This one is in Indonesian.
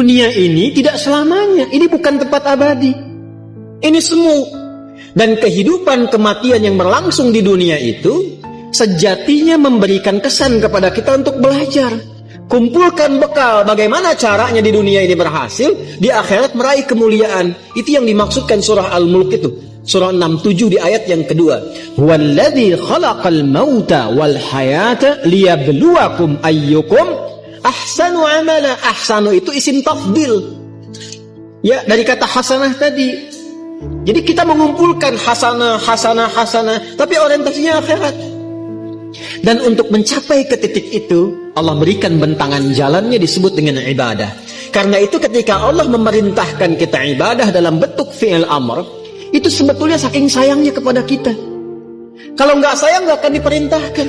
dunia ini tidak selamanya. Ini bukan tempat abadi. Ini semu. Dan kehidupan kematian yang berlangsung di dunia itu sejatinya memberikan kesan kepada kita untuk belajar. Kumpulkan bekal bagaimana caranya di dunia ini berhasil, di akhirat meraih kemuliaan. Itu yang dimaksudkan surah Al-Mulk itu. Surah 67 di ayat yang kedua. Walladzi khalaqal mauta wal hayata liyabluwakum ayyukum ahsanu amala. Ahsanu itu isim tafdil. Ya, dari kata hasanah tadi. Jadi kita mengumpulkan hasanah, tapi orientasinya akhirat. Dan untuk mencapai ke titik itu, Allah berikan bentangan jalannya disebut dengan ibadah. Karena itu ketika Allah memerintahkan kita ibadah dalam bentuk fi'il amr, itu sebetulnya saking sayangnya kepada kita. Kalau nggak sayang nggak akan diperintahkan.